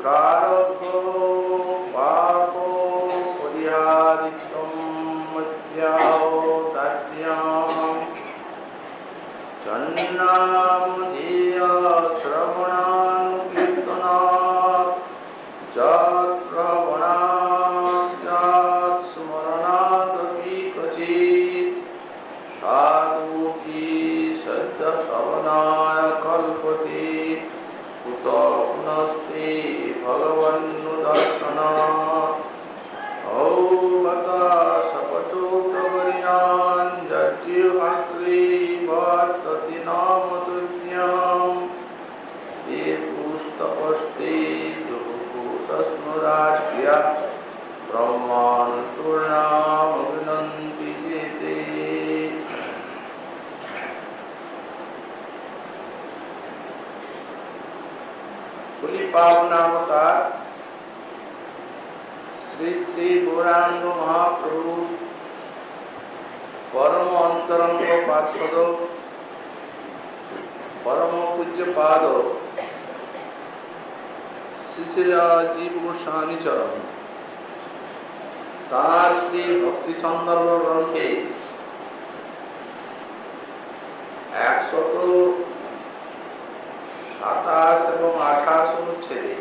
प्रारब्ध पाप परिहारितं मध्यावतार्यां चन्नामधेय श्रवणानुकीर्तनात् जात्रवणात् स्मरणादपि क्वचित् साधुकी सद्य श्रवणाय कल्पते कुत पुनस्ते भगवन्नुदर्शनात् औगता सपतोक्तवर्यान् जज्ञिहास्त्री वर्तते नाम तुभ्यं ते पुस्तपस्ते दुःखस्मराज्ञा ब्रह्मानुपूर्णामभिनन्ति ते। कुली पावनावतार श्री श्री गौरांग महाप्रभु परम अंतरंग पार्षद परम पूज्य पाद श्री श्री जीव गोस्वामी चरण तार श्री भक्ति सन्दर्भ ग्रंथे 127 এবং 28 অনুচ্ছেদে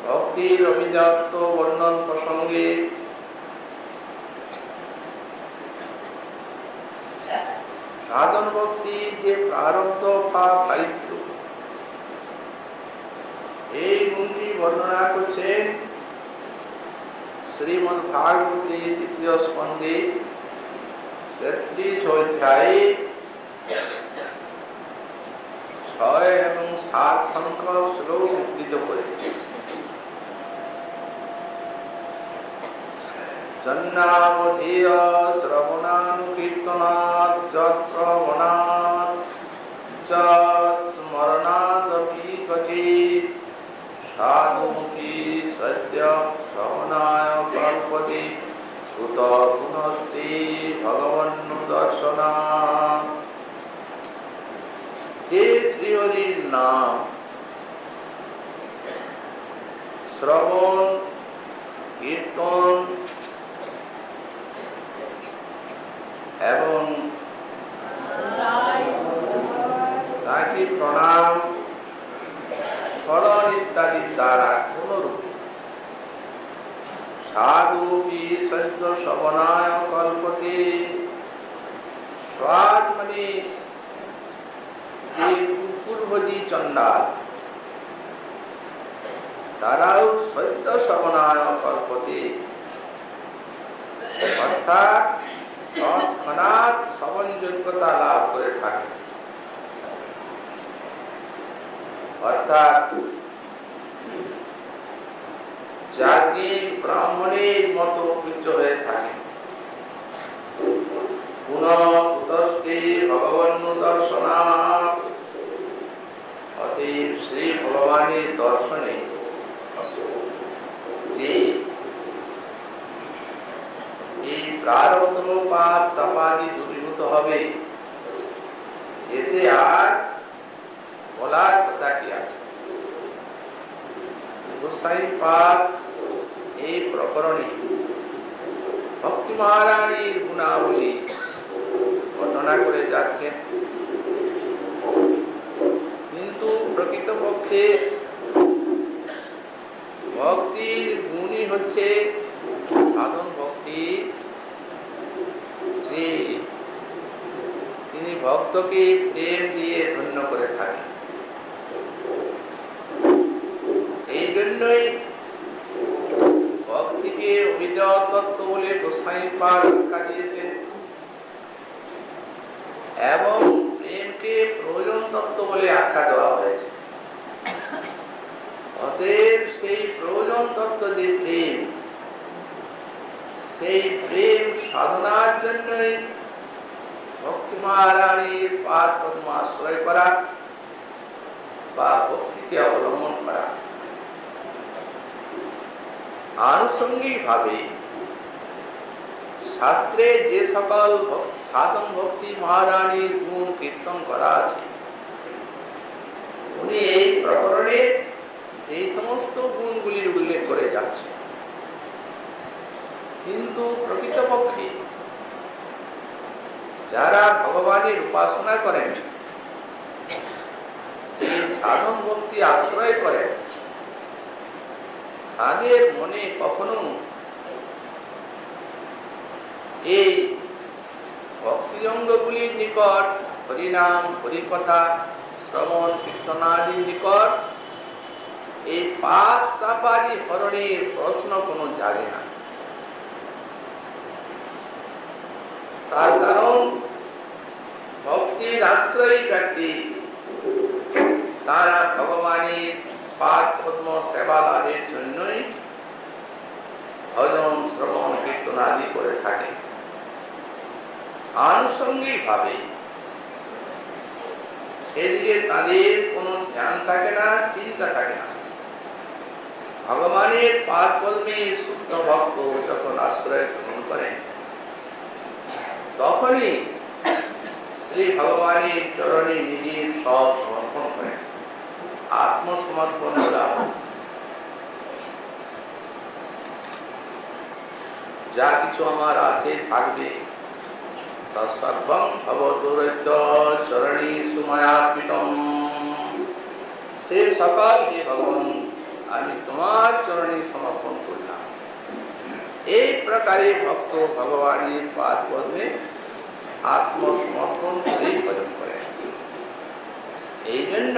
ভক্তির অভিজাত বর্ণন প্রসঙ্গে সাধন ভক্তির যে প্রারব্ধ বা দায়িত্ব এই গুণটি বর্ণনা করছেন শ্রীমদ্ ভাগবতে তৃতীয় স্কন্ধে 33 অধ্যায়ে 6 এবং 7 সংখ্যক শ্লোক উদ্ধৃত করে জন্নামধেয় শ্রবণানুকীর্তনাৎ যত্রবণাৎ স্মরণাদপি ক্বচিৎ সাধুমুখী সদ্য শ্রবণায় কল্পতে কুত পুনস্তে ভগবন্নুদর্শনাৎ। যে শ্রীহরির নাম শ্রবণ কীর্তন এবং তাকে প্রণাম স্মরণ ইত্যাদি দ্বারা কোনরূপ সাধু কি সদ্য শ্রবণায় কল্পতে স্বাদ মানে যে কুকুরভোজী চণ্ডাল তারাও সদ্য শ্রবণায় কল্পতে অর্থাৎ তৎক্ষণাৎ শ্রবণযোগ্যতা লাভ করে থাকে, অর্থাৎ যাকে ব্রাহ্মণের মতো উচ্চ হয়ে থাকে। পুনঃ ভগবন্নুদর্শনাৎ অতএব শ্রী ভগবানের দর্শনে যে এই প্রারব্ধ পাপ তাপাদি দূরীভূত হবে, এতে আর বলার কথা কি আছে। গোসাই পাপ এই প্রকরণে ভক্তি মহারানীর গুণাবলী বর্ণনা করে যাচ্ছেন, কিন্তু প্রকৃতপক্ষে ভক্তির গুণই হচ্ছে সাধন ভক্তি, যে তিনি ভক্তকে প্রেম দিয়ে ধন্য করে থাকেন। এই জন্যই ভক্তিকে অভিজাত তত্ত্ব বলে গোসাই পাদ আখ্যা দিয়েছেন এবং প্রেমকে প্রয়োজন তত্ত্ব বলে আখ্যা দেওয়া হয়েছে। অতএব সেই প্রয়োজন তত্ত্ব যে প্রেম, সেই প্রেম সাধনার জন্যই ভক্তি মহারানীর পাদ পদ্ম আশ্রয় করা বা ভক্তিকে অবলম্বন করা। আনুষঙ্গিকভাবে শাস্ত্রে যে সকল সাধন ভক্তি মহারানীর গুণ কীর্তন করা আছে, প্রকরণে সেই সমস্ত গুণগুলির উল্লেখ করে যাচ্ছে। কিন্তু প্রকৃতপক্ষে যারা ভগবানের উপাসনা করেন, এই সাধন ভক্তি আশ্রয় করেন, তাদের মনে কখনো এই ভক্তিঅঙ্গগুলির নিকট হরিনাম, হরিকথা, শ্রবণ, কীর্তনাদির নিকট এই পাপ তাপাদি হরণের প্রশ্ন কোনো জাগে না। তার কারণ ভক্তির আশ্রয়ী ব্যক্তি তারা ভগবানের পাদ পদ্ম সেবা লাভের জন্যই ভজন, শ্রবণ, কীর্তনাদি করে থাকে। আনুষঙ্গিক ভাবে সেদিকে তাদের কোনো ধ্যান থাকে না, চিন্তা থাকে না। ভগবানের পাদ পদ্মে শুদ্ধ ভক্ত যখন আশ্রয় গ্রহণ করেন, তখনই শ্রী ভগবানের চরণে নিজের সব সমর্পণ করেন, আত্মসমর্পণ করা। যা কিছু আমার আছে থাকবে, তৎসর্বং ভবতোরৈত্য চরণী সুময়ার্পিতম, সে সকল হে ভগবান আমি তোমার চরণে সমর্পণ করলাম। এই প্রকারে ভক্ত ভগবানের পাদ পদ্মে আত্মসমর্পণ করেই ভজন করেন। এই জন্য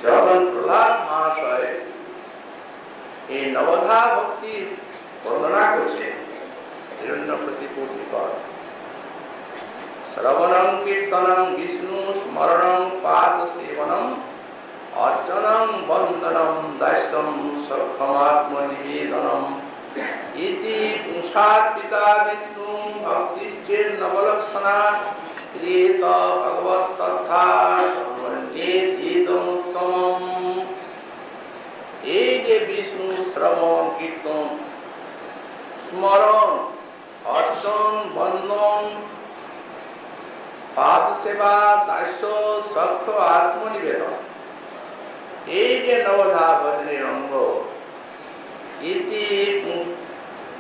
যখন প্রহ্লাদ মহাশয় এই নবধা ভক্তির বর্ণনা করছেন, হিরণ্যকশিপুর নিকট শ্রবণং কীর্তনং বিষ্ণু স্মরণং পাদ সেবনং অর্চনং বন্দনং দাস্যং সক্ষমাত্মনিবেদনং ইতি পুংসাৎ পিতা বিষ্ণু ভক্তিশ্চের নবলক্ষণা ক্রিয়েত ভগবৎ তথা উত্তম। এই যে বিষ্ণু শ্রবণ, কীর্তন, স্মরণ, অর্চন, বন্দন, পাদ সেবা, দাস্য, সক্ষ, আত্মনিবেদন, এই যে নবধা ভজনের অঙ্গ, ইতি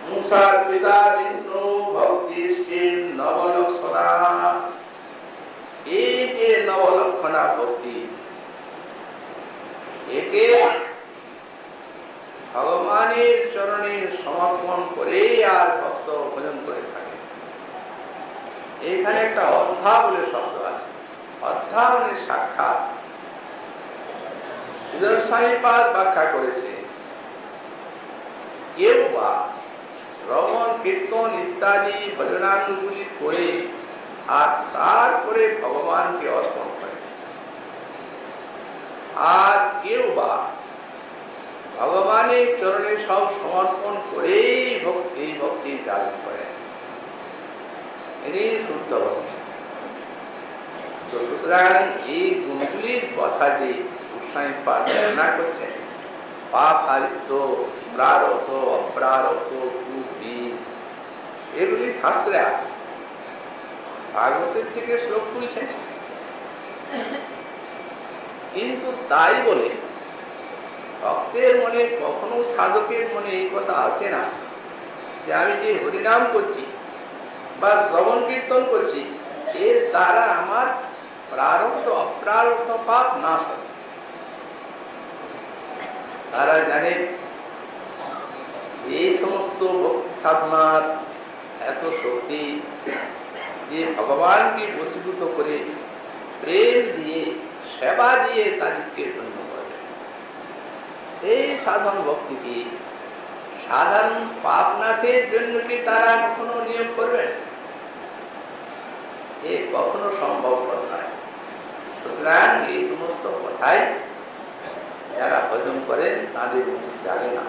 পুংসাৎ পিতা বিষ্ণু ভক্তিশ্চের নবলক্ষণা, এই যে নবলক্ষণা ভক্তি, একে ভগবানের চরণে সমর্পণ করে আর ভক্ত ভজন করে থাকে। এখানে একটা অধ্যা বলে শব্দ আছে। অধ্যা মানে সাক্ষাৎ। সুদর্শনীপাদ ব্যাখ্যা করেছে, কেউ বা শ্রবণ, কীর্তন ইত্যাদি ভজনাঙ্গগুলি করে আর তারপরে ভগবানকে অর্পণ করে, আর কেউ বা ভগবানের চরণে সব সমর্পণ করেই ভক্তি চালু করে, ইনি শুদ্ধ ভক্তি। তো সুতরাং এই গুণগুলির কথা যে গোস্বামীপাদ বর্ণনা করছেন, পাপ হারিত্ব, প্রারব্ধ, অপ্রারব্ধ, কুবি, এগুলি শাস্ত্রে আছে। ভাগবতের থেকে শ্লোক তুলছেন, কিন্তু তাই বলে ভক্তের মনে কখনো, সাধকের মনে এই কথা আসে না যে আমি যে হরিনাম করছি বা শ্রবণ কীর্তন করছি, এর দ্বারা আমার প্রারব্ধ অপ্রারব্ধ পাপ নাশ হবে। তারা জানেন এই সমস্ত ভক্তি সাধনার এত শক্তি, যে ভগবানকে বশীভূত করে প্রেম দিয়ে, সেবা দিয়ে তাদেরকে ধন্য করে, সেই সাধন ভক্তিকে সাধারণ পাপ নাশের জন্য কি তারা কখনো নিয়োগ করবেন? এ কখনো সম্ভব নয়। সুতরাং এই সমস্ত কথাই যারা ভজন করেন তাদের মুখ জাগে না।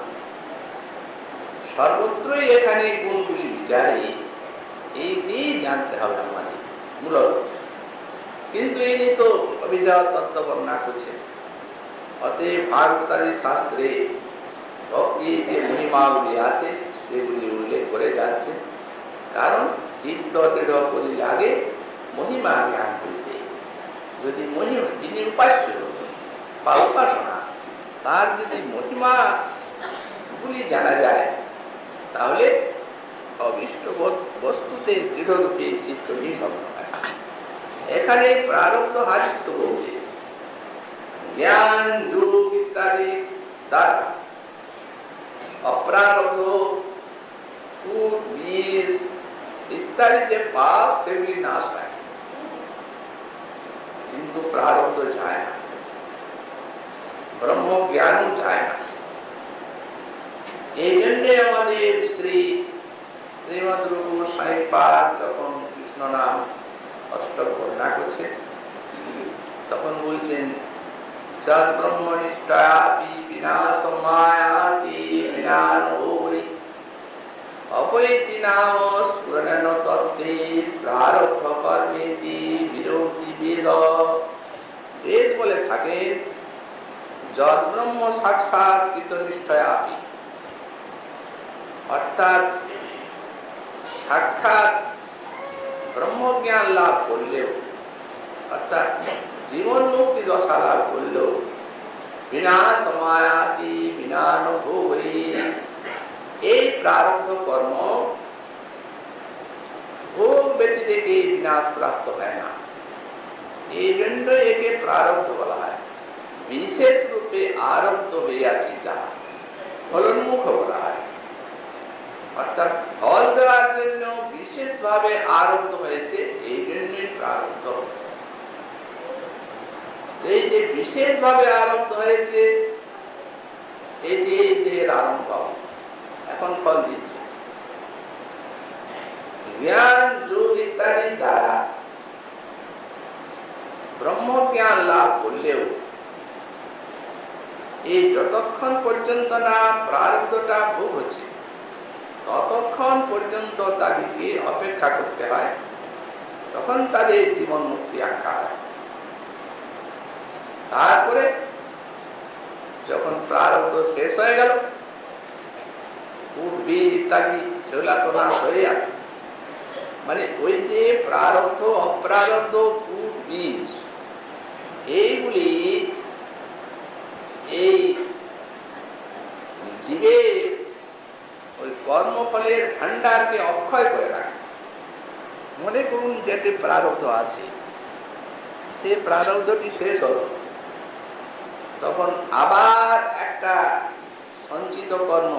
সর্বত্রই এখানে গুণগুলি বিচারে এইটি জানতে হবে আমাদের মূলত। কিন্তু ইনি তো অভিজাত তত্ত্ব বর্ণনা করছেন। অতএব ভাগবতাদি শাস্ত্রে ভক্তির যে মহিমাগুলি আছে সেগুলি উল্লেখ করে যাচ্ছে। কারণ চিত্ত দৃঢ় করিলে আগে মহিমা জ্ঞান করিতে, যদি মহিমা যিনি উপাস্য বা উপাসনা, তার যদি মহিমা গুলি জানা যায়, তাহলে অবিষ্ট বস্তুতে দৃঢ়রূপে চিত্ত নির্ভগ্ন হয়। এখানে প্রারব্ধ হারিত্ব বলতে জ্ঞান, যোগ ইত্যাদি দ্বারা অপ্রারব্ধ কুট, বীর ইত্যাদি যে পাপ, সেগুলি নাশ হয়, কিন্তু প্রারব্ধ যায় না, ব্রহ্ম জ্ঞানও যায় না। এই জন্য আমাদের শ্রীমদ রূপ সাইপাদ যখন কৃষ্ণ নাম অষ্টক বর্ণনা করছে, তখন বলছেন যদ ব্রহ্মনিষ্ঠাপি বিনাশমায়াতি বিনানোরি অপৈতি নাম স্ফুরণেন তত্ত্বে প্রারব্ধ কর্মেতি বিরোধি বেদ। বেদ বলে থাকে যদ ব্রহ্ম সাক্ষাৎ কৃতনিষ্ঠায়াপি, অর্থাৎ সাক্ষাৎ ব্রহ্মজ্ঞান লাভ করলেও, অর্থাৎ জীবন মুক্তি দশা লাভ করলেও বিনা সমায়াতি বিনানুভূতি, এই প্রারব্ধ কর্ম ভোগ ব্যতীত বিনাশ প্রাপ্ত হয় না। এই জন্য একে প্রারব্ধ বলা হয়। বিশেষ রূপে আরব্ধ হইয়াছে যা ফলোন্মুখ বলা হয়, অর্থাৎ ফল দেওয়ার জন্য বিশেষভাবে আরব্ধ হয়েছে, এই জন্যই প্রারব্ধ। এই যে বিশেষভাবে আরব্ধ হয়েছে, সেটি দেহের আরম্ভ, এখন ফল দিচ্ছে। জ্ঞান, যোগ ইত্যাদি দ্বারা ব্রহ্ম জ্ঞান লাভ করলেও এই যতক্ষণ পর্যন্ত না প্রারব্ধটা ভোগ হচ্ছে, ততক্ষণ পর্যন্ত তাদেরকে অপেক্ষা করতে হয়, তখন তাদের জীবন মুক্তি আখ্যা হয়। তারপরে যখন প্রারব্ধ শেষ হয়ে গেল, বীজ ইত্যাদি সেগুলা তো নাশ হয়ে আছে, মানে ওই যে প্রারব্ধ অপ্রারব্ধ কূট বীজ, এইগুলি এই জীবে ওই কর্মফলের ভান্ডারকে অক্ষয় করে রাখে। মনে করুন যেটি প্রারব্ধ আছে, সে প্রারব্ধটি শেষ হলো, তখন আবার একটা সঞ্চিত কর্ম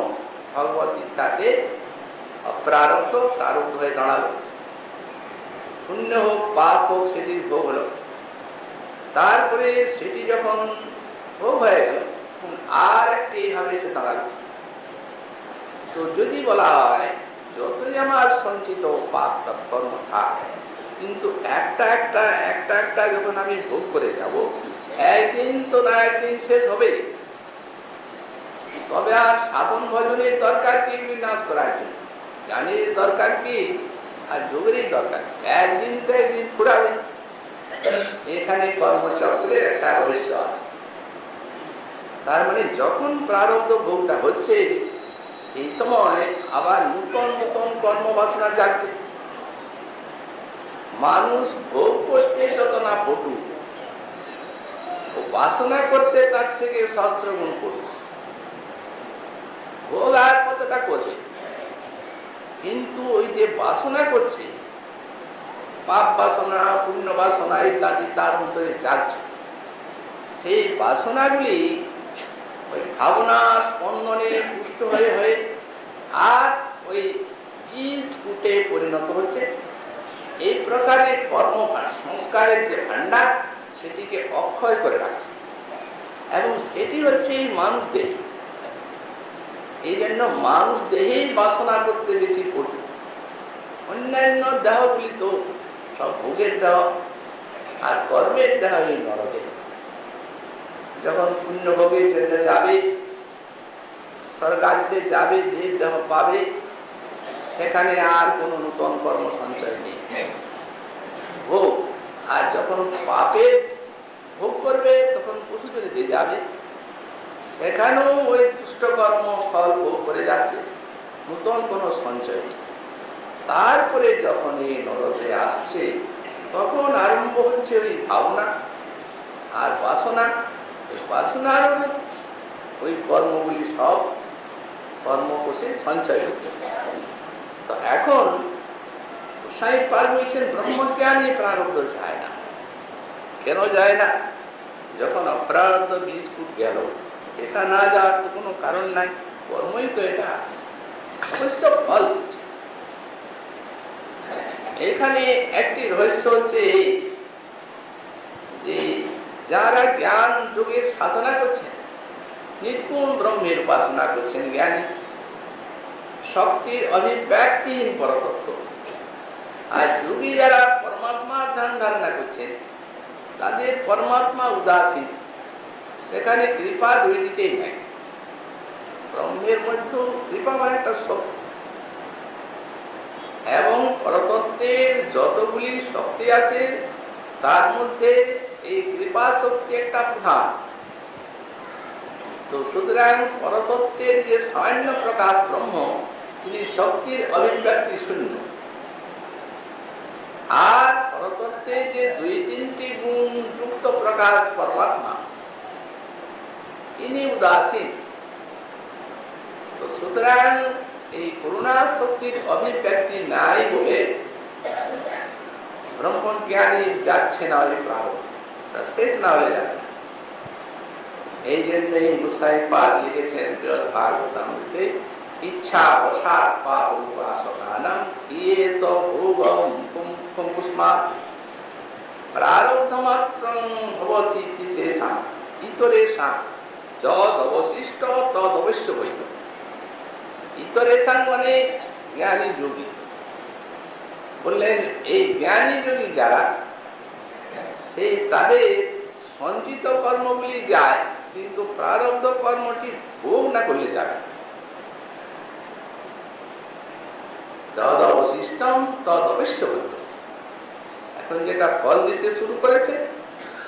ভগবত ইচ্ছাতে প্রারব্ধ হয়ে দাঁড়ালো, পুণ্য হোক পাপ হোক সেটির ভোগ হলো। তারপরে সেটি যখন ভোগ হয়ে গেল, আর একটি এইভাবে এসে দাঁড়ালো। তো যদি বলা হয় যতই আমার সঞ্চিত পাপ কর্ম থাক, কিন্তু একটা একটা যখন আমি ভোগ করে যাব, একদিন তো না একদিন শেষ হবে। তবে আর সাধন ভজনের দরকার কি বিনাশ করার জন্য? জ্ঞানের দরকার কি আর যোগেরই দরকার, একদিন তো একদিন ফুরাবে। এখানে কর্মচক্রের একটা রহস্য আছে। তার মানে যখন প্রারব্ধ ভোগটা হচ্ছে, সেই সময় আবার নূতন নূতন কর্মবাসনা জাগছে। মানুষ ভোগ করতে যত না পটু, ও বাসনা করতে তার থেকে সহস্রগুণ পটু। ভোগ আর কতটা করছে, কিন্তু ওই যে বাসনা করছে, পাপ বাসনা, পুণ্য বাসনা ইত্যাদি তার অন্তরে জাগছে। সেই বাসনাগুলি ওই ভাবনা স্পন্দনে পুষ্ট হয়ে হয়ে আর ওই বীজ কূটে পরিণত হচ্ছে। এই প্রকারের কর্ম সংস্কারের যে ভান্ডার, সেটিকে অক্ষয় করে রাখছে, এবং সেটি হচ্ছে এই মানুষ দেহ। এই জন্য মানুষ দেহেই বাসনা করতে বেশি পড়ে। অন্যান্য দেহগুলি তো সব ভোগের দেহ আর কর্মের দেহ, এই নরদেহ। যখন পুণ্য ভোগের জন্য যাবে, স্বর্গাদিতে যাবে, দেহ পাবে, সেখানে আর কোনো নূতন কর্ম সঞ্চয় নেই, ভোগ। আর যখন পাপের ভোগ করবে, তখন পশুজনিতে যাবে, সেখানেও ওই দুষ্টকর্ম ফল ভোগ করে যাচ্ছে, নূতন কোনো সঞ্চয় নেই। তারপরে যখন এই নরকে আসছে, তখন আরম্ভ হচ্ছে ওই ভাবনা আর বাসনা, উপাসনার ওই কর্মগুলি সব কর্মকোষে সঞ্চয় হচ্ছে। তো এখন গোসাই পাল বলছেন ব্রহ্মজ্ঞানী প্রারব্ধ যায় না। কেন যায় না? যখন অপ্রারব্ধ বীজ ফুট গেল, এটা না যাওয়ার তো কোনো কারণ নাই, কর্মই তো এটা, অবশ্য ফল। এখানে একটি রহস্য হচ্ছে এই যে যারা জ্ঞান যোগের সাধনা করছেন, নির্গুণ ব্রহ্মের উপাসনা করছেন, জ্ঞানী শক্তির অভিব্যক্তিহীন পরতত্ত্ব, আর যোগী যারা পরমাত্মার ধ্যান ধারণা করছেন তাদের পরমাত্মা উদাসীন, সেখানে কৃপা দুইটিতেই নাই। ব্রহ্মের মধ্যে কৃপা মানে একটা শক্তি, এবং পরতত্ত্বের যতগুলি শক্তি আছে তার মধ্যে এই কৃপা শক্তি একটা প্রধান। তো সুতরাং পরতত্ত্বের যে সামান্য প্রকাশ ব্রহ্ম, তিনি শক্তির অভিব্যক্তি শূন্য, আর পরতত্ত্বে যে দুই তিনটি গুণ যুক্ত প্রকাশ পরমাত্মা, তিনি উদাসীন। তো সুতরাং এই করুণা শক্তির অভিব্যক্তি নাই বলে ব্রহ্মজ্ঞানী যাচ্ছে না ওই প্রারব্ধ, শেষ না হয়ে যাবে। এই জন্যই গোসাই পাল লিখেছেন ভাগবতামৃতে, ইচ্ছা অসার পাপ উপাসনানাম ইয়েত ভোগম পুষ্মা প্রারব্ধমাত্রং ভবতি ইতি শেষাং ইতরেষাং যদ অবশিষ্ট তদ অবশ্য বৈধ। ইতরেষাং মানে জ্ঞানী যোগী। বললেন এই জ্ঞানী যোগী যারা, সেই তাদের সঞ্চিত কর্মগুলি যায়, কিন্তু প্রারব্ধ কর্মটি ভোগ না করলে যাবে। যদ অবশিষ্টম তদ অবশ্য বৈধ। এখন যেটা ফল দিতে শুরু করেছে,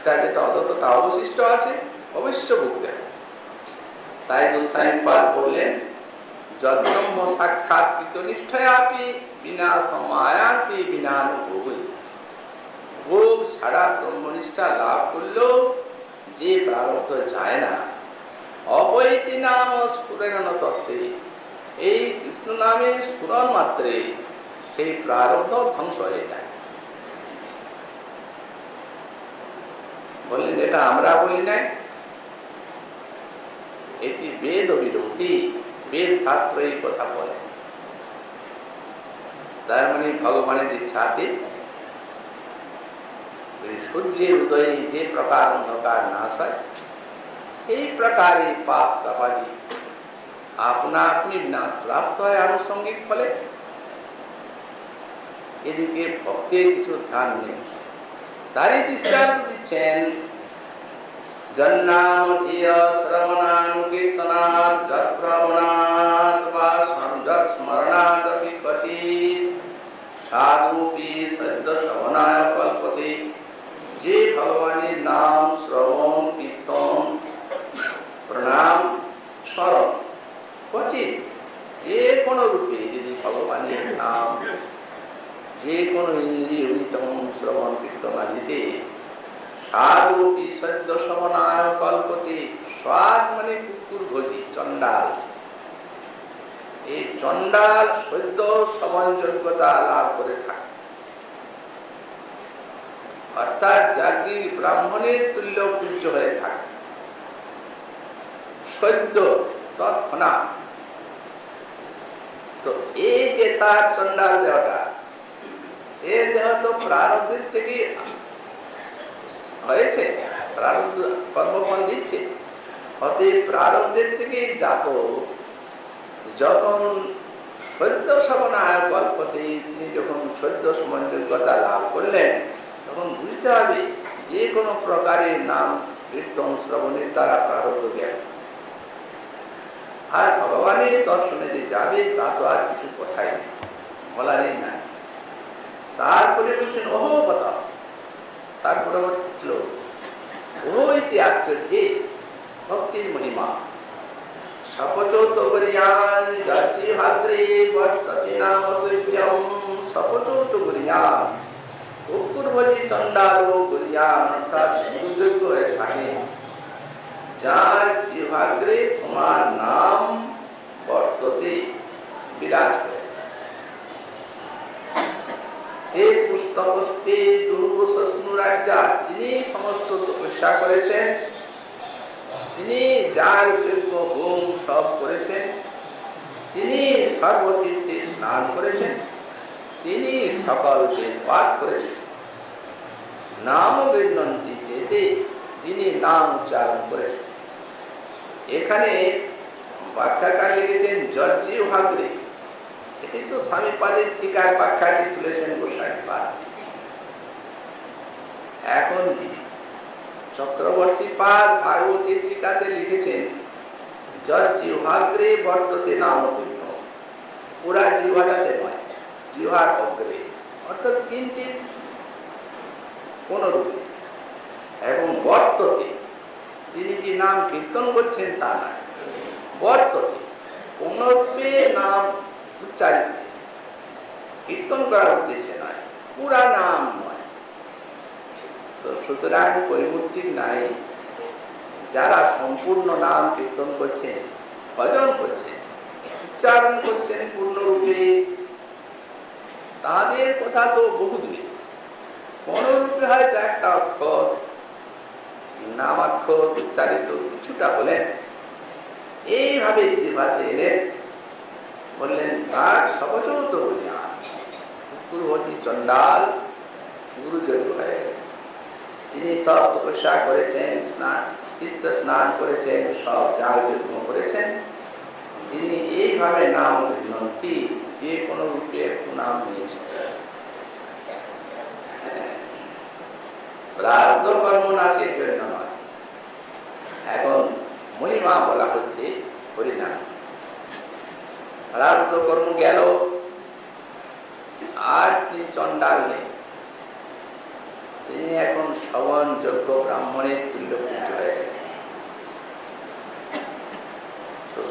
তার যেটা অদত্ততা অবশিষ্ট আছে, অবশ্য ভুগতে হবে। তাই গোস্বামী পাদ বললেন, যদ্ব্রহ্ম সাক্ষাৎকৃত নিষ্ঠয়াপি বিনা সমায়াতি বিনানুভূতি। ভোগ ছাড়া ব্রহ্মনিষ্ঠা লাভ করলেও যে প্রারব্ধ যায় না, অবৈতি নাম স্ফুরণ তত্ত্বে, এই কৃষ্ণ নামে স্ফুরণ মাত্রে সেই প্রারব্ধ ধ্বংস হয়ে যায়। বললেন এটা আমরা বলি নাই, এটি বেদ বিরোধী, বেদ শাস্ত্র এই কথা বলে। তার মানে ভগবানের ইচ্ছাতে সূর্যের উদয়ে যে প্রকার অন্ধকার নাশ হয়, সেই প্রকারে পাপ তাপাদি আপনা আপনি নাশ প্রাপ্ত হয় আনুষঙ্গিক ফলে। এদিকে ভক্তের কিছু ধ্যান নেই। তারই দৃষ্টান্ত দিচ্ছেন, জন্নামধিয় শ্রবণানুকীর্তনাৎ যৎপ্রবণাৎ বা স্মরণাদপি ক্বচিৎ সাধুপি সদ্য শ্রবণায় কল্পতে। যে ভগবানের নাম শ্রবণ কীর্তন প্রণাম স্মরণ ক্বচিৎ, যে কোনো রূপে যদি ভগবানের নাম যে কোনো ইন্দ্রিয় শ্রবণ কীর্তন আদিতে সাধুপি সদ্য শ্রবণায় কল্পতে। স্বাদ মানে কুকুর ভোজি, চণ্ডাল। এই চণ্ডাল সদ্য শ্রবণ যোগ্যতা লাভ করে থাকে, অর্থাৎ জাগির ব্রাহ্মণের তুল্য পূজ্য হয়ে থাকে সদ্য তৎক্ষণাৎ। তো এই যে তার চণ্ডাল দেহটা, এ দেহ তো প্রারব্ধের থেকে হয়েছে, প্রারব্ধ কর্মফল দিচ্ছে। অতএব প্রারব্ধের থেকে জাত যখন সদ্য শ্রবণায় কল্পতে, তিনি যখন সদ্য সমন্বয়তা লাভ করলেন, তখন বুঝতে হবে যে কোনো প্রকারের নাম কীর্তন শ্রবণের দ্বারা প্রারব্ধ জ্ঞান। আর ভগবানের দর্শনে যে যাবে তা তো আর কিছু কথাই বলারই নাই। তারপরে বলছেন ওহ কথা, তারপরে হচ্ছিল ওহ ইতি আশ্চর্যে ভক্তির মহিমা। শপথোত গরিয়ান যাচি ভাদ্রে বর্ততি নাম তুভ্যম। শপথোত গরিয়ান, কুকুর ভোজি চণ্ডাল গরিয়ান অর্থাৎ সুযোগ্য হয়ে থাকে। জিহ্বাগ্রে তোমার নাম বর্ততে বিরাজ করে। হে পুস্তকস্তে দুর্বশস্নুরাজ্ঞা, তিনি সমস্ত তপস্যা করেছেন, তিনি যার যোগ্য হোম সব করেছেন, তিনি সর্বতীর্থে স্নান করেছেন, তিনি সকল বেদ পাঠ করেছেন। নাম গৃহ্ণন্তি চেতে, যিনি নাম উচ্চারণ করেছেন। এখানে ব্যাখ্যাকার লিখেছেন যজ্জিহ্বাগ্রে, এটি তো স্বামীপাদের টিকার ব্যাখ্যাটি তুলেছেন গোস্বামীপাদ। এখন চক্রবর্তী পাদ ভাগবতীর টিকাতে লিখেছেন যজ্জিহ্বাগ্রে বর্ততে নাম গৃহ্ণ, পুরা জিহ্বাটাতে নয়, জিহ্বার অগ্রে, অর্থাৎ কিঞ্চিত কোন রূপে, এবং বর্ততে, তিনি কি নাম কীর্তন করছেন তা নয়, বর্ততে কোন রূপে নাম উচ্চারিত হয়েছে, কীর্তন করার উদ্দেশ্যে নয়, পুরা নাম নয়। তো সুতরাং কৈমূর্তিক নাই, যারা সম্পূর্ণ নাম কীর্তন করছেন, ভজন করছেন, উচ্চারণ করছেন পূর্ণরূপে, তাদের কথা তো বহু দূরে। কোন রূপে হয়তো একটা অক্ষর, নামাক্ষর উচ্চারিত কিছুটা বলেন, এইভাবে জিহ্বাতে এলেন, বললেন তার সবচত বলিয়ান পূর্ববর্তী চণ্ডাল গুরুযোগ্য হয়ে গেলেন। তিনি সব তপস্যা করেছেন, তীর্থ স্নান করেছেন, সব যাগ যজ্ঞ করেছেন, যিনি এইভাবে নাম গৃহ্ণন্তি, যে কোনো রূপে একটু নাম নিয়েছেন। প্রারব্ধ কর্ম নাশের জন্য নয়। এখন মহিমা বলা হচ্ছে হরিনাম। প্রারব্ধ কর্ম গেল, আর তিনি চণ্ডাল নেই, তিনি এখন শ্রবণ যোগ্য ব্রাহ্মণের তুল্য পূজ্য হয়ে গেলেন।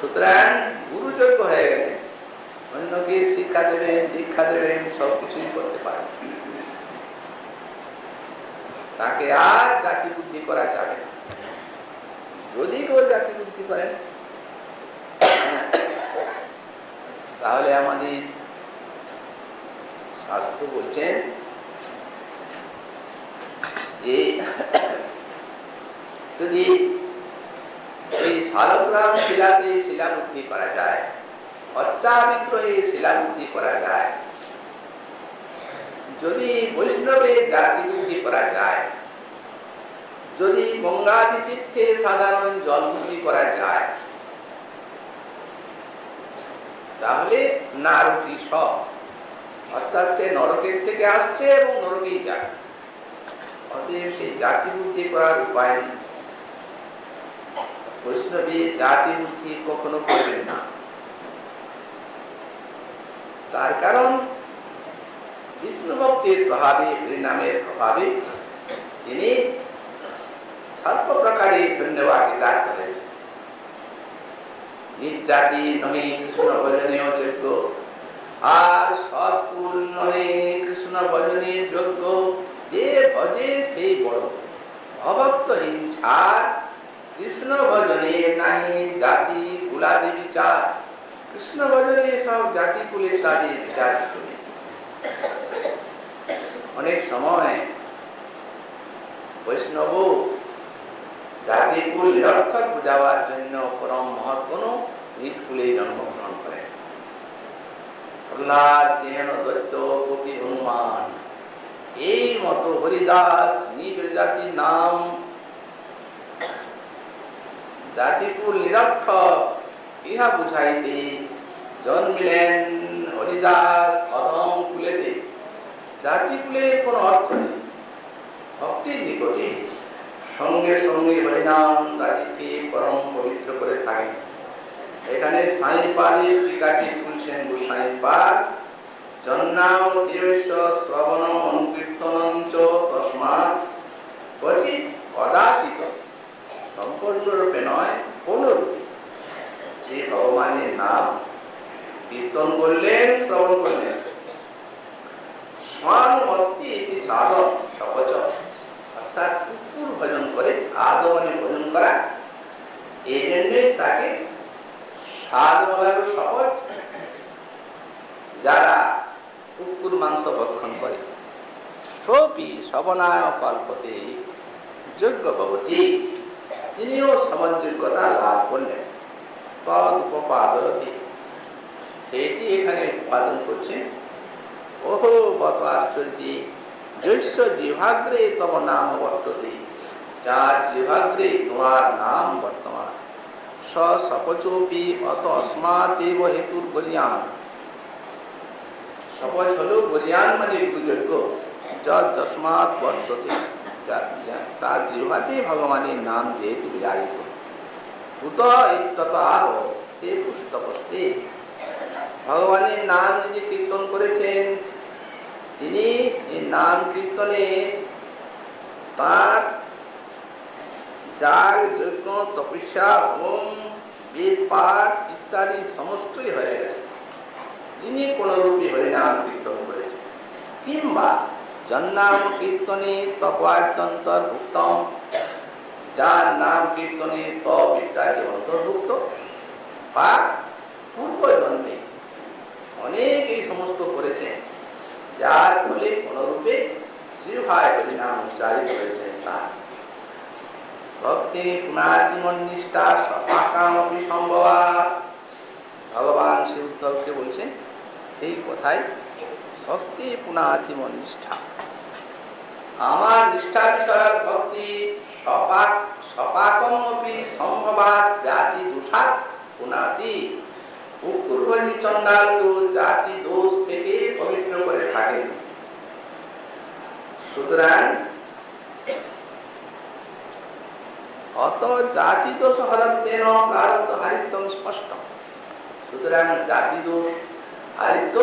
সুতরাং গুরুযোগ্য হয়ে গেলেন, অন্যকে শিক্ষা দেবেন, দীক্ষা দেবেন, সবকিছুই করতে পারেন। তাকে আর জাতি বুদ্ধি করা যাবে না। যদি কেউ জাতি বুদ্ধি করেন, তাহলে আমাদের শাস্ত্র বলছেন যে যদি এই শালগ্রাম শিলাতে শিলাবুদ্ধি করা যায়, অর্চা বিগ্রহে শিলাবুদ্ধি করা যায়, যদি বৈষ্ণবের জাতি বুদ্ধি করা যায়, যদি গঙ্গাদি তীর্থে সাধারণ জল বুদ্ধি করা যায়, তাহলে নারকী সব, অর্থাৎ নরকের থেকে আসছে এবং নরকেই যায়। অতএব সেই জাতি বুদ্ধি করার উপায় নেই। বৈষ্ণবী জাতি বুদ্ধি কখনো করবেন না। তার কারণ বিষ্ণু ভক্তির প্রভাবে, হরিনামের প্রভাবে তিনি সর্ব প্রকারে ধন্যবাদ দান করেছেন। নিজ জাতি নহে কৃষ্ণ ভজনীয় যোগ্য, আর সৎকুল নহে কৃষ্ণ ভজনের যোগ্য, যে ভজে সেই বড়, অভক্ত হিংসা কৃষ্ণ ভজনে নাহি জাতি কুলাদি বিচার। কৃষ্ণ ভজনে সব জাতি কুলে তাদের বিচার করে। অনেক সময় বৈষ্ণব জাতিকুল নিরর্থক বুঝাবার জন্য পরম মহৎ কোন নিজ কুলে জন্মগ্রহণ করে। প্রহ্লাদ যেন দৈত্য কপি হনুমান, এই মতো হরিদাস নিজ জাতির নাম জাতিকুল নিরর্থক ইহা বুঝাইতে জন্মিলেন। হরিদাস অধম কুলেতে, জাতিকুলের কোন অর্থ নেই। ভক্তির নিকটে সঙ্গে সঙ্গে হরিনাম তাকে পরম পবিত্র করে থাকে। এখানে সাঁইপাদের টিকাটি তুলছেন গোস্বামীপাদ। জন্নাম দেবস্য শ্রবণ অনুকীর্তনঞ্চ তস্মাৎ ক্বচিৎ কদাচিৎ, সম্পূর্ণরূপে নয়, কোনরূপে যে ভগবানের নাম কীর্তন করলেন, শ্রবণ করলেন, স্বানুমত্তি এটি সাধন শপচ, অর্থাৎ কুকুর ভজন করে, আদমনে ভজন করা, এই জন্যই তাকে সাধ বলার সহজ। যারা কুকুর মাংস ভক্ষণ করে সোপি শবনায় কল্পতে যোগ্য ভবতী, তিনিও সমাজযোগ্যতা লাভ করলেন। তদ উপপাদয়তি, সেইটি এখানে উৎপাদন করছেন। ওহো বত আশ্চর্য, জৈষ্য জিহ্বাগ্রে তব নাম বর্ততে, যার জিহ্বাগ্রে তোমার নাম বর্তমান। স সপচোপি অত অস্মাদেব হেতুর বলিয়ান। সপচ হলো বলিয়ান মানে যোগ্য, যস্মাৎ বর্ততে, তার জিহ্বাতেই ভগবানের নাম যেহেতু বিরাজিত। ভূত ইত্যতআহ তে পুস্তকস্তে, ভগবানের নাম যিনি কীর্তন করেছেন তিনি এই নাম কীর্তনে তার যাগ যজ্ঞ তপস্যা হোম বেদ পাঠ ইত্যাদি সমস্তই হয়ে গেছে। যিনি কোনরূপী হরিনাম কীর্তন করেছেন, কিংবা জন্নাম কীর্তনে তপান্তর্ভুক্তম, যার নাম কীর্তনে তপ ইত্যাদি অন্তর্ভুক্ত, বা পূর্বজন্মে অনেক এই সমস্ত করেছেন, যার ফলে কোনরূপে জিহ্বায় হরিনাম উচ্চারিত হয়েছেন। তার ভক্তি পুনাতিমন্নিষ্ঠা সপাকামপি সম্ভবাৎ, ভগবান শ্রী উদ্ধবকে বলছেন সেই কথাই, ভক্তি পুনাতিমন্নিষ্ঠা, আমার নিষ্ঠা বিষয়ক ভক্তি সপাকমপি সম্ভবাৎ জাতি দোষাৎ পুনাতি, কুকুরভরি চণ্ডালকে জাতি দোষ থেকে পবিত্র করে থাকেন। সুতরাং অত জাতি দোষ হরতেন প্রারব্ধ হারিত্বম স্পষ্ট। সুতরাং জাতি দোষ হারিত্ব,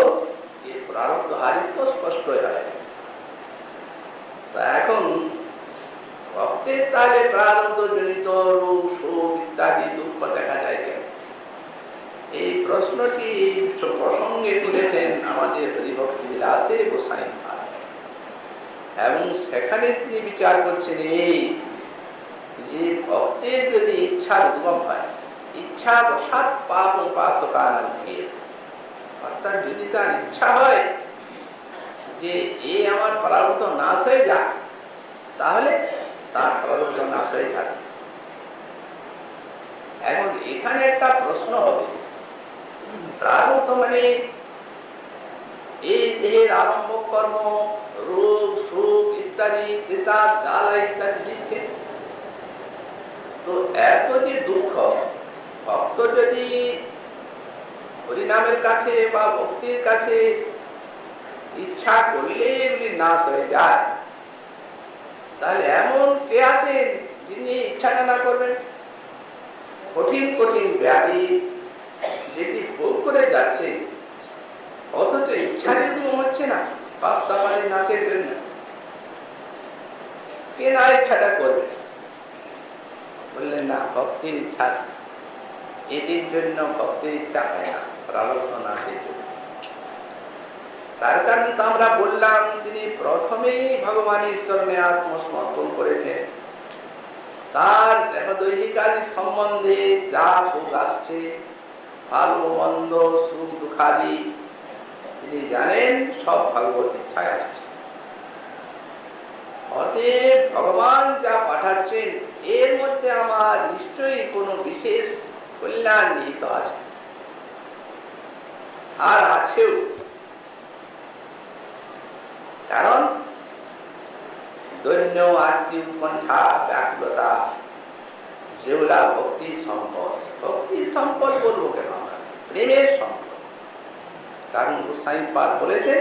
এই প্রারব্ধ হারিত্ব স্পষ্ট হয়ে যায়। এখন ভক্তের তাহলে প্রারব্ধ জনিত রোগ শোক ইত্যাদি দুঃখ দেখা যায় কেন? এই প্রশ্নটি প্রসঙ্গে তুলেছেন আমাদের হরিভক্তি বিলাসে গোসাই মহারাজ, এবং সেখানে তিনি বিচার করছেন এই যে ভক্তের যদি ইচ্ছার উদ্গম হয়, ইচ্ছা বসাৎ পাপ উপাসকানার ভিড়, অর্থাৎ যদি তার ইচ্ছা হয় যে এ আমার প্রারব্ধ নাশ হয়ে যাক, তাহলে তার প্রারব্ধ নাশ হয়ে যাবে। এখন এখানে একটা প্রশ্ন হবে, প্রারব্ধ মানে এই দেহের আরম্ভ কর্ম, রোগ শোক ইত্যাদি, ক্রেতা জ্বালা ইত্যাদি দিচ্ছে। তো এত যে দুঃখ, ভক্ত যদি হরিনামের কাছে বা ভক্তির কাছে ইচ্ছা করলে এগুলি নাশ হয়ে যায়, তাহলে এমন কে আছেন যিনি ইচ্ছাটা না করবেন? কঠিন কঠিন ব্যাধি যেটি ভোগ করে যাচ্ছে, অথচ ইচ্ছার এরকম হচ্ছে না বাস্তবায়ী নাশের জন্য, কে না ইচ্ছাটা করবে? বললেন না, ভক্তির ইচ্ছা, এটির জন্য ভক্তির ইচ্ছা হয় না, প্রারব্ধ নাশের জন্য। তার কারণ তো আমরা বললাম, তিনি প্রথমেই ভগবানের চরণে আত্মসমর্পণ করেছেন। তার দেহদৈহিকাদি সম্বন্ধে যা ভোগ আসছে, ভালো মন্দ সুখ দুঃখাদি, তিনি জানেন সব ভগবত ইচ্ছায় আসছে। অতএব ভগবান যা পাঠাচ্ছেন এর মধ্যে আমার নিশ্চয়ই কোনো বিশেষ কল্যাণ নিহিত আছে, আর আছেও। কারণ দৈন্য আরতি উৎকণ্ঠা ব্যাকুলতা যেগুলা ভক্তির সম্পদ, ভক্তির সম্পদ বলবো কেন আমরা, প্রেমের সম্পদ। কারণ গোস্বামী পাদ বলেছে,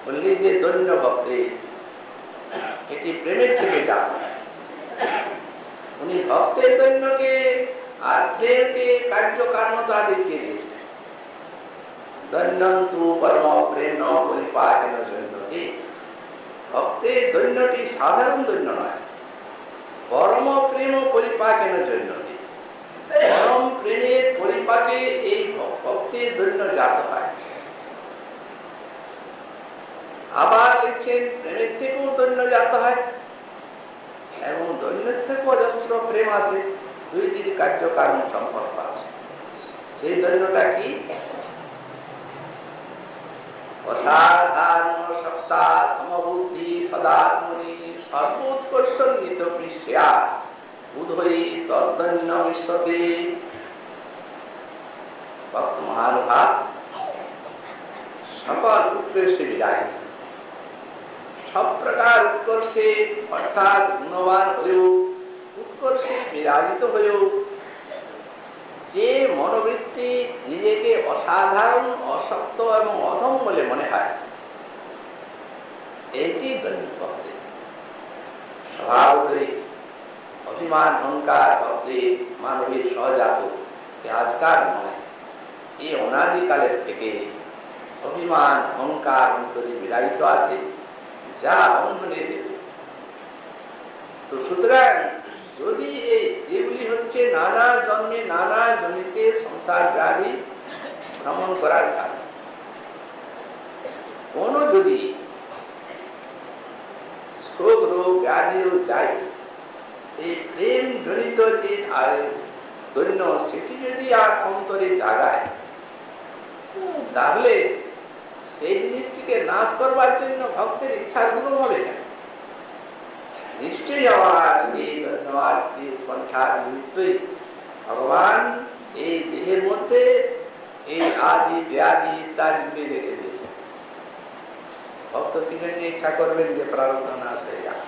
বললি যে দৈন্য ভক্তি এটি প্রেমের থেকে জাত। উনি ভক্তের দৈন্যকে আর প্রেমকে কার্যকারণতা দেখিয়ে দিয়েছেন। দৈন্যন্তু পরম প্রেম পরিপাকেন জন্যতি, ভক্তের দৈন্যটি সাধারণ দৈন্য নয়, পরম প্রেম পরিপাকেন জন্যতি। পরম প্রেমের পরিপাকে এই ভক্তের দৈন্য জাত হয়। আবার লিখছেন প্রেমের থেকেও দৈন্য জাত হয়, এবং দৈন্যের থেকেও অজস্র প্রেম আসে। দুইটির কার্যকারণ সম্পর্ক আছে। সেই দৈন্যটা কি? অসাধারণ সপ্তাত্ম বুদ্ধি সদাত্মনি সর্বোৎকর্ষণিত বিশ্বা উদয়ী তদ্দন্য বিশ্বতে। ভক্ত মহানুভাব সকল উৎকর্ষে বিরাজিত, সব প্রকার উৎকর্ষে অর্থাৎ গুণবান হয়েও উৎকর্ষে বিরাজিত হয়েও যে মনোবৃত্তি নিজেকে অসাধারণ, অসত্য এবং অধম বলে মনে হয়, এটি দৈন্য ভক্তি। স্বভাবতই অভিমান অহংকার ভক্তি মানবীর সহজাত, আজকার নয়, এই অনাদিকালের থেকে অভিমান অহংকার অন্তরে বিরাজিত আছে, যা অন্ধনে দেবে। তো সুতরাং যদি এই যেগুলি হচ্ছে নানা জন্মে নানা জনিতে সংসার ব্যাধি ভ্রমণ করার কারণ, কোন যদি শোক রোগ ব্যাধিও যায়, সেই প্রেম জনিত যে দৈন্য সেটি যদি আর অন্তরে জাগায়, তাহলে সেই জিনিসটিকে নাশ করবার জন্য ভক্তের ইচ্ছার গুণ হবে কেন? নিশ্চয়ই আমার সেই উৎকণ্ঠার নিমিত্তই ভগবান এই দেহের মধ্যে এই আদি ব্যাধি ইত্যাদি রেখে দিয়েছে। ভক্ত কি জন্য ইচ্ছা করবেন যে প্রারব্ধ নাশ হয়ে যাক?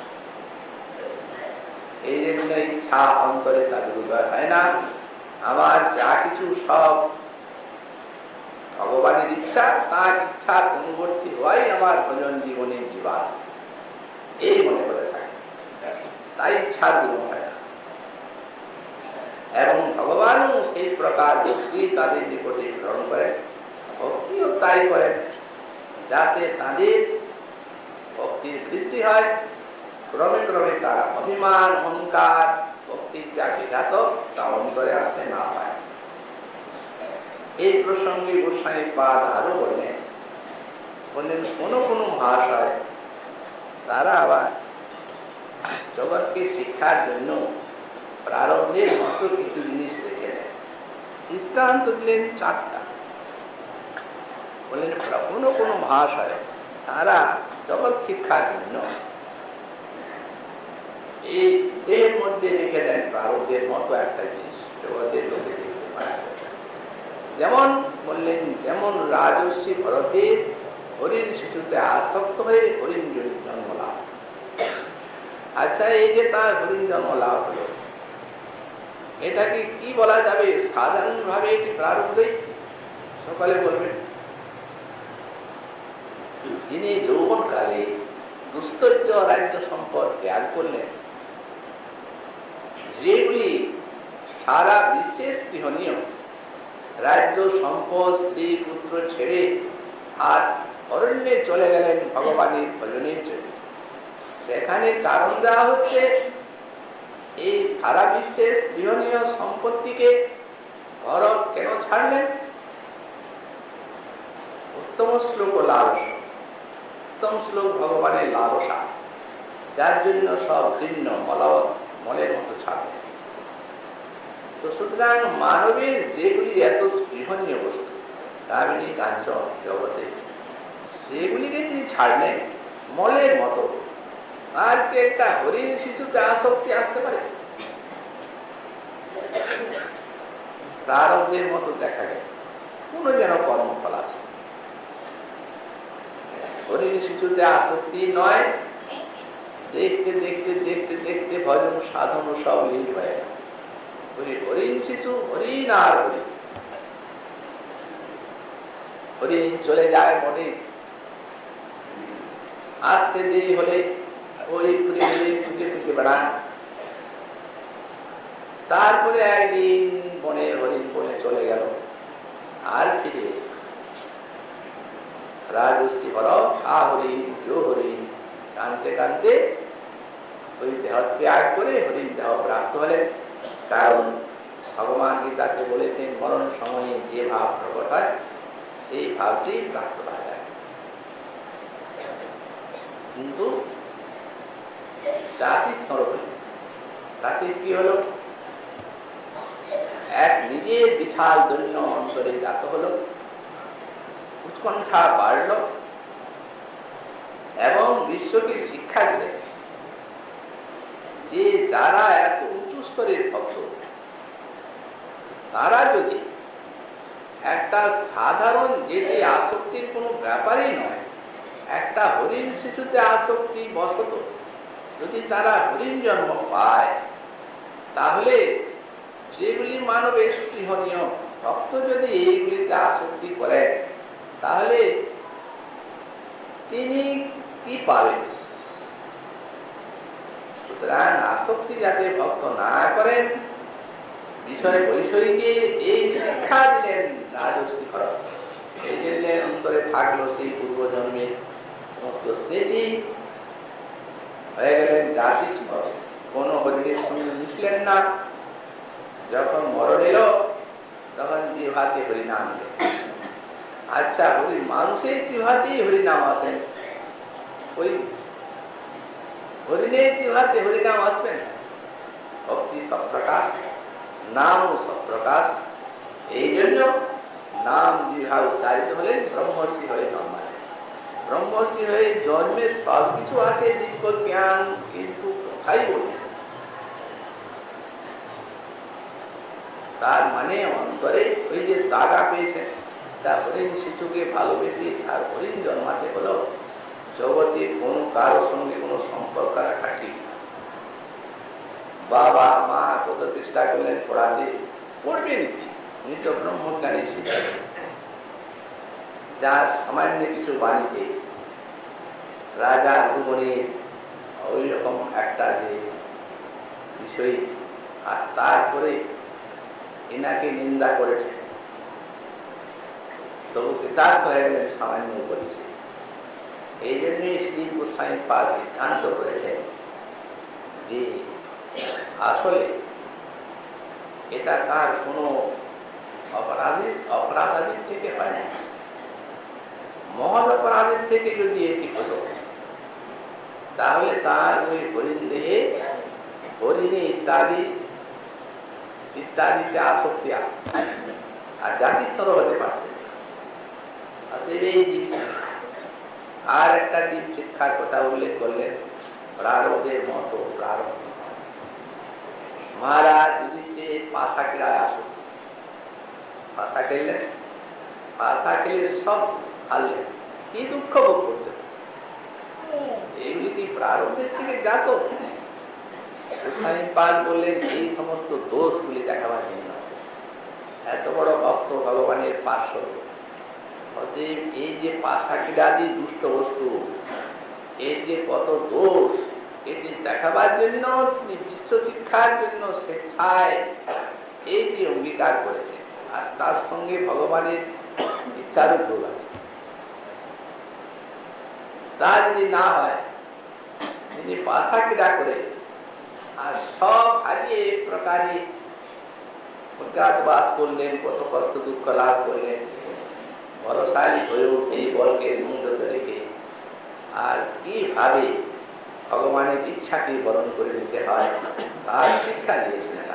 এই জন্য ইচ্ছা অন্তরে তাদের উদয় হয় না। আমার যা কিছু সব ভগবানের ইচ্ছা, তার ইচ্ছার অনুবর্তী হওয়াই আমার ভজন জীবনের জীবন, এই মনে করে থাকে, তাই ইচ্ছার পূরণ হয় না। এবং ভগবানও সেই প্রকার ভক্তি তাদের নিকটে গ্রহণ করেন, ভক্তিও তাই করেন, যাতে তাদের ভক্তির বৃদ্ধি হয়, ক্রমে ক্রমে তারা অভিমান অহংকার ভক্তির যা বিঘাত তা অন্তরে আসতে না পায়। এই প্রসঙ্গে গোস্বামী পাদ আরো বললেন কোন কোন মহাশয় তারা আবার জগৎকে শিক্ষার জন্য প্রারব্ধের মতো কিছু জিনিস রেখে দেন। দৃষ্টান্ত দিলেন 4টা। বললেন কোন কোন মহাশয় তারা জগৎ শিক্ষার জন্য এই দেহের মধ্যে রেখে দেন প্রারব্ধের মতো একটা জিনিস, জগতের লোকে দেখতে পায়। যেমন বললেন, যেমন রাজর্ষি ভরতের হরিণ শিশুতে আসক্ত হয়ে হরিণ জন্ম লাভ। আচ্ছা, এই যে তার হরিণ জন্ম লাভ হলো, এটাকে কি বলা যাবে? সাধারণ ভাবে এটি প্রারব্ধই। সকালে বলবেন, যিনি যৌবনকালে দুস্তর্য রাজ্য সম্পদ ত্যাগ করলেন, যেগুলি সারা বিশ্বের গৃহণীয় রাজ্য সম্পদ স্ত্রী পুত্র ছেড়ে আর অরণ্যে চলে গেলেন ভগবানের ভজনের জন্য, সেখানে কারণ দেওয়া হচ্ছে এই সারা বিশ্বের গৃহণীয় সম্পত্তিকে ভরত কেন ছাড়লেন? উত্তম শ্লোক লালসা, উত্তম শ্লোক ভগবানের লালসা, যার জন্য সব ভিন্ন মলাবত মলের মতো ছাড়লেন। তো সুতরাং মানবের যেগুলি এত স্পৃহনীয় বস্তু, কামিনী কাঞ্চন জগতে, সেগুলিকে তিনি ছাড়লেন মলের মতো। আর কি একটা হরিণ শিশুতে আসক্তি আসতে পারে? প্রারব্ধের মতো দেখা গেল কোন যেন কর্মফল আছে। হরিণ শিশুতে আসক্তি নয়, দেখতে দেখতে দেখতে দেখতে ভজন সাধন সব লীন হয়ে গেল। হরিণ শিশু হরিণ আর হরিণ, হরিণ চলে যায় মনে, আসতে দেরি হলে ওই ঘুরে ঘুরে ঘুরে বেড়ান। তারপরে একদিন বনের হরিণ বনে চলে গেল, আর ফিরে রাজর্ষি ভরত আ হরিণ জো হরিণ কানতে কানতে ওই দেহ ত্যাগ করে হরিণ দেহ প্রাপ্ত হলেন। কারণ ভগবান গীতাকে বলেছেন, মরণ সময়ে যে ভাব প্রকট হয় সেই ভাবটি প্রাপ্ত হয়ে যায়। কিন্তু জাতির স্বরূপ তাতে কি হলো? নিজের বিশাল দৈন্য অন্তরে জাত হলো, উৎকণ্ঠা বাড়ল এবং বিশ্বকে শিক্ষা দিলেন যে যারা এত উঁচু স্তরের ভক্ত, তারা যদি একটা সাধারণ যেটি আসক্তির কোনো ব্যাপারই নয়, একটা হরিণ শিশুতে আসক্তি বশত যদি তারা হরিণ জন্ম পায়, তাহলে যেগুলি মানবের স্পৃহনীয় ভক্ত যদি এইগুলিতে আসক্তি করে, তাহলে তিনি কি পাবেন? সুতরাং আসক্তি যাতে ভক্ত না করেন, বিষয় বৈষয়িকে এই শিক্ষা দিলেন রাজর্ষি খরচ। এই জন্য অন্তরে থাকলো সেই পূর্বজন্মের সমস্ত স্মৃতি, হয়ে গেলেন জাতি স্মরণ। কোনো হরিণের সঙ্গে মিশলেন না, যখন মরণ এলো তখন জিহ্বাতে হরিনাম এলেন। আচ্ছা, মানুষের জিহ্বাতেই হরিনাম আসেন, ওই হরিণের জিহ্বাতে হরিনাম আসবেন? ভক্তি সব প্রকাশ, নামও সব প্রকাশ। এই জন্য নাম জিহ্বা উচ্চারিত হলেন, ব্রহ্মর্ষি হয়ে জন্মালেন। ব্রহ্মর্ষি হয়ে জন্মে সব কিছু আছে, দিব্য জ্ঞান, কিন্তু কোথায় বললেন? তার মানে অন্তরে ওই যে দাগা পেয়েছেন, তা হরিণ শিশুকে ভালোবেসে আর হরিণ জন্মাতে হলো। জগতে কোনো কারোর সঙ্গে কোনো সম্পর্ক রাখা ঠিক না। বাবা মা কত চেষ্টা করলেন পড়াতে, পড়বেন কি? উনি তো ব্রহ্মজ্ঞানী শিক্ষক। যার সামান্য কিছু বাণীতে রাজা ভুবনের ওই রকম একটা যে বিষয়, আর তারপরে এনাকে নিন্দা করেছে, তবু কৃতার্থ হয়ে গেলেন সামান্য উপদেশে। এই জন্যই শ্রী গোস্বামী পাদ সিদ্ধান্ত করেছেন যে আসলে এটা তার কোনো অপরাধীর থেকে হয় না। মহৎ অপরাধের থেকে যদি এটি হতো, তাহলে তার ওই হরিণ দেহে হরিণী ইত্যাদিতে আসক্তি আসত, আর জাতি সরব হতে পারত। আর একটা জীব শিক্ষার কথা উল্লেখ করলেন, প্রারব্ধের মতো প্রারব্ধ। মহারাজ যুধিষ্ঠির পাশা ক্রীড়ায় আসক্ত, পাশা খেললেন, পাশা খেলে সব হারলেন, কি দুঃখ ভোগ করতে? এইগুলি কি প্রারব্ধের থেকে জাত? গোস্বামী পাদ বললেন এই সমস্ত দোষগুলি দেখাবার জন্য। এত বড় ভক্ত, ভগবানের পার্শ্ব, অতএব এই যে পাশা ক্রীড়াদি দুষ্ট বস্তু, এর যে কত দোষ, এটি দেখাবার জন্য তিনি বিশ্ব শিক্ষার জন্য স্বেচ্ছায় এটি অঙ্গীকার করেছে। আর তার সঙ্গে ভগবানের ইচ্ছারও যোগ আছে। তা যদি না হয়, তিনি পাশা ক্রীড়া করে আর সব হারিয়ে এক প্রকারে অজ্ঞাতবাস করলেন, কত কষ্ট দুঃখ লাভ করলেন, বলশালী হয়েও সেই বলকে সংযত রেখে আর কিভাবে ভগবানের ইচ্ছাকে বরণ করে নিতে হয় তার শিক্ষা দিয়েছিলেন।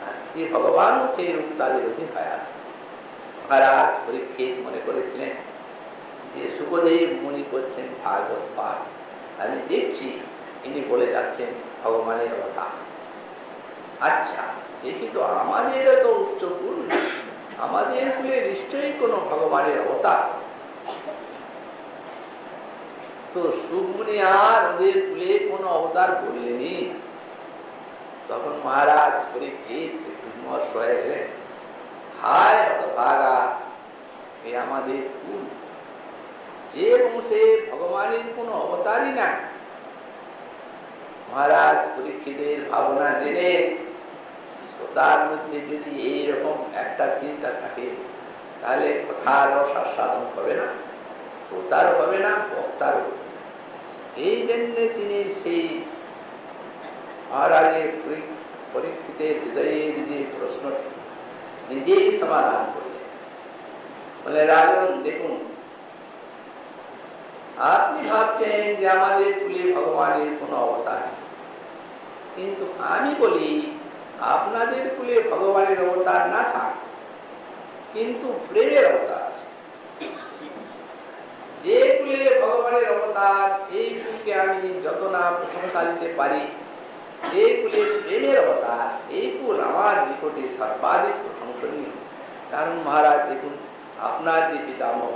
আজকে ভগবানও সেই রূপ তাদের অধীন হয়ে আছে। মহারাজ পরীক্ষিত মনে করেছিলেন যে সুখদেব মুনি করছেন ভাগবত পাঠ, আমি দেখছি ইনি বলে যাচ্ছেন ভগবানের কথা। আচ্ছা দেখি তো, আমাদেরও তো উচ্চ কুল, আমাদের কুলে নিশ্চয়ই কোনো ভগবানের অবতার। তো সুখমুনি আর ওদের কুলে কোনো অবতার বললেনি। তখন মহারাজ পরীক্ষিত বিমর্ষ হয়ে গেলেন, হায় হতভাগা, এ আমাদের কুল, যে বংশে ভগবানের কোনো অবতারই না। মহারাজ পরীক্ষিতের ভাবনা জেনে শ্রোতার মধ্যে যদি এইরকম একটা চিন্তা থাকে, তাহলে কথার রসাস্বাদন হবে না, শ্রোতারও হবে না, বক্তারও। এই জন্য তিনি সেই মহারাজের পরীক্ষিতের হৃদয়ে যে প্রশ্নটি নিজেই সমাধান করলেন। বলে, রাজন দেখুন, আপনি ভাবছেন যে আমাদের কুলে ভগবানের কোনো অবতার নেই, কিন্তু আমি বলি আপনাদের কুলে ভগবানের অবতার না থাক, কিন্তু প্রেমের অবতার আছে। যে কুলে ভগবানের অবতার সেই কুলকে আমি যত না প্রশংসা দিতে পারি, যে কুলে প্রেমের অবতার সেই কুল আমার নিকটে সর্বাধিক প্রশংসনীয়। কারণ মহারাজ দেখুন, আপনার যে পিতামহ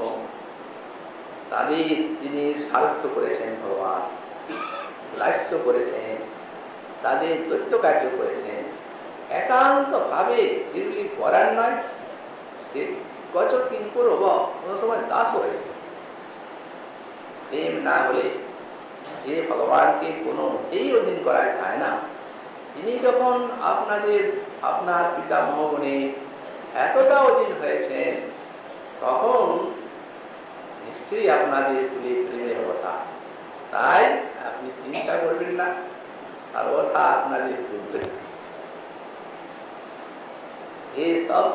তাদের তিনি সারথ্য করেছেন, ভগবান লাস্য করেছেন, তাদের দৈত্য কার্য করেছেন, একান্ত ভাবে যেগুলি করার নয় সে গচ কিঙ্কর কোনো সময় দাস হয়েছে। প্রেম না হলে যে ভগবানকে কোনো মতেই অধীন করা যায় না, তিনি যখন আপনার পিতামহগণে এতটা অধীন হয়েছেন, তখন নিশ্চয়ই আপনাদের কুলে প্রেমের কথা। তাই আপনি চিন্তা করবেন না, সর্বথা আপনাদের করবেন। এসব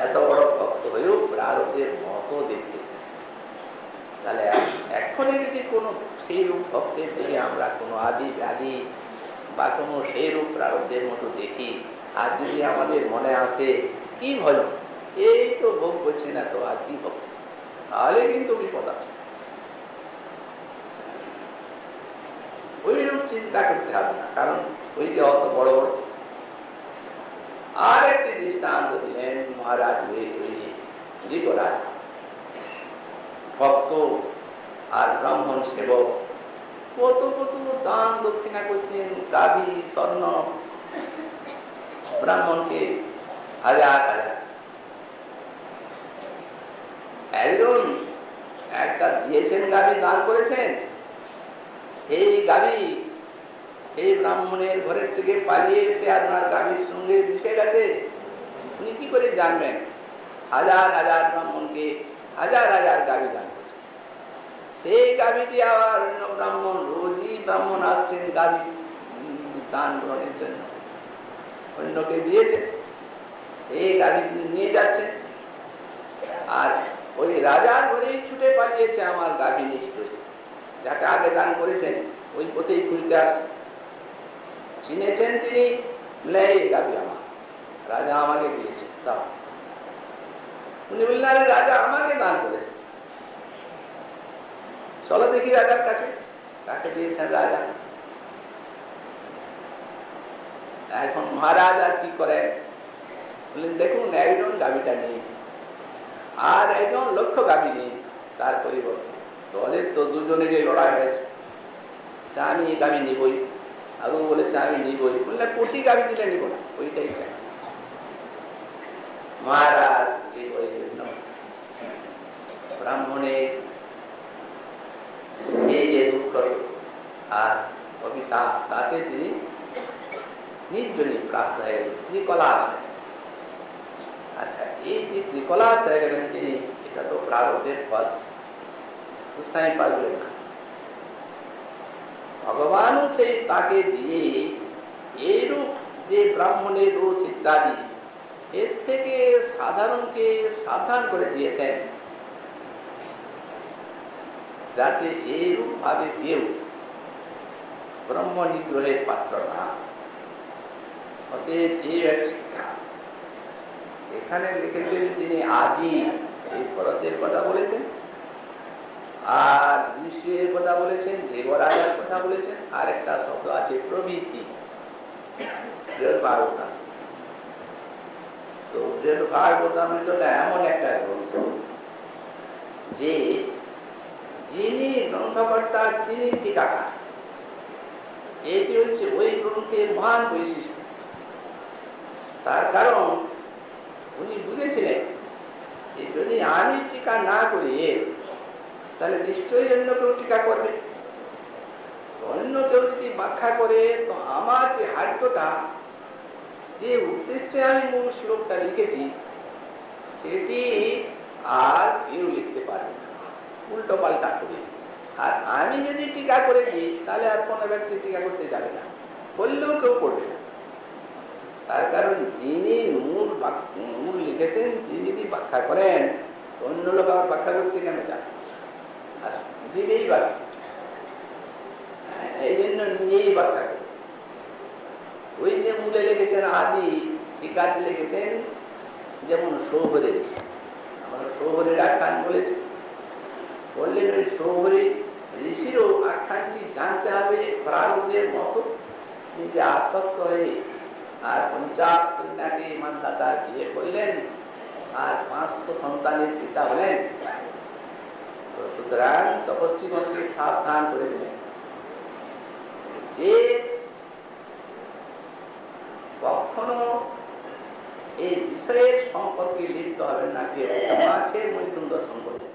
এত বড় ভক্ত হয়েও প্রারব্ধের মতো দেখতেছে। তাহলে এখনই যদি কোনো সেই রূপ ভক্তের দিকে আমরা কোনো আদি ব্যাধি বা কোনো সেই রূপ প্রারব্ধের মতো দেখি, আর যদি আমাদের মনে আসে কি ভজন, এই তো ভোগ করছে না তো আর কি ভোগ, তাহলে কিন্তু বিপদ আছে। ওই রূপ চিন্তা করতে হবে না, কারণ ওই যে অত বড় বড়। আর একটি দৃষ্টান্ত দিলেন মহারাজ ঋগরাজ, ভক্ত আর ব্রাহ্মণ সেবক কত কত দান দক্ষিণা করছেন, গাভী স্বর্ণ, ব্রাহ্মণকে হাজার হাজার। একজন একটা দিয়েছেন গাভী, দান করেছেন, সেই গাভী সেই ব্রাহ্মণের ঘরের থেকে পালিয়ে এসে আপনার গাভীর সঙ্গে মিশে গেছে। উনি কি করে জানবেন? হাজার হাজার ব্রাহ্মণকে হাজার হাজার গাভী দান করছে, সেই গাভীটি আবার অন্য ব্রাহ্মণ, রোজই ব্রাহ্মণ আসছেন গাভী দান গ্রহণের জন্য, অন্যকে দিয়েছে, সেই গাভী তিনি নিয়ে যাচ্ছেন। আর ওই রাজার ঘরেই ছুটে পালিয়েছে আমার গাভী, নিশ্চয়ই যাকে আগে দান করেছেন ওই পথেই খুলতে আসছে। চিনেছেন তিনি, গাভী আমার, রাজা আমাকে দিয়েছে। তাও উনি বললেন, আরে রাজা আমাকে দান করেছে, চলো দেখি রাজার কাছে। কাকে দিয়েছেন? রাজা। এখন মহারাজ আর কি করে, বললেন দেখুন একজন গাভীটা নেই আর একজন লক্ষ্য গাভী নেই, তার পরিবর্তে ওদের তো দুজনেরই লড়াই হয়েছে, তা আমি এই গাভী নিবই। আর ও বলেছে আমি নিবই। বললে কোটি গাভী দিলে নিব না, ওইটাই চাই। মহারাজ ব্রাহ্মণের সেই যে দুঃখ আর অভিশাপ, তাতে তিনি নির্জনী প্রাপ্ত হয়ে গেলেন, ত্রিকলাশ। আচ্ছা, এই যে ত্রিকলাশ হয়ে গেলেন তিনি, এটা তো প্রারব্ধের ফল, উৎসাহী পারবেন না। ভগবান সেই তাকে দিয়ে এইরূপ যে ব্রাহ্মণের রোজ ইত্যাদি এর থেকে সাধারণকে সাবধান করে দিয়েছেন, যাতে এইরূপ ভাবে কেউ ব্রহ্ম নিগ্রহের পাত্র না। অতএব এই এক শিক্ষা এখানে লিখেছেন তিনি। আদি এই ভরতের কথা বলেছেন, আর ঋষির কথা বলেছেন, দেবরাজার কথা বলেছেন, আর একটা শব্দ আছে প্রবৃত্তি, ভাগবতাম। তো ভাগবতামৃতটা এমন একটা গ্রন্থ যে যিনি গ্রন্থকর্তা তিনি টিকাকার। এটি হচ্ছে ওই গ্রন্থের মহান বৈশিষ্ট্য। তার কারণ উনি বুঝেছিলেন যদি আমি টিকা না করি তাহলে নিশ্চয়ই অন্য কেউ টিকা করবে। অন্য কেউ যদি ব্যাখ্যা করে তো আমার যে হার্যটা, যে উদ্দেশ্যে আমি মূল শ্লোকটা লিখেছি, সেটি আর কেউ লিখতে পারবে না, উল্টো পাল্টা করে। আর আমি যদি টিকা করে দিই তাহলে আর কোনো ব্যক্তি টিকা করতে যাবে না, বললেও কেউ করবে না। তার কারণ যিনি মূল লিখেছেন তিনি যদি ব্যাখ্যা করেন, অন্য লোক আবার ব্যাখ্যা করতে কেন যান? আর নিজেই ব্যাখ্যা, এই জন্য নিজেই ব্যাখ্যা করে। ওই যে মূলে লিখেছেন আদি, টিকাতে লিখেছেন যেমন সৌভরে ঋষি, আমরা সৌভরের আখ্যান বলেছি, বললেন ওই সৌভরী ঋষিরও আখ্যানটি জানতে হবে প্রারব্ধের মতো। নিজে আসক্ত হয়ে আর 50 কন্যাকে মান্দাতা বিয়ে করলেন আর 500 সন্তানের পিতা হলেন। সুতরাং তপস্বীগণকে সাবধান করে দিলেন যে কখনো এই বিষয়ের সম্পর্কে লিপ্ত হবেন না, কে মাছের মৈথুন দর্শন করবে।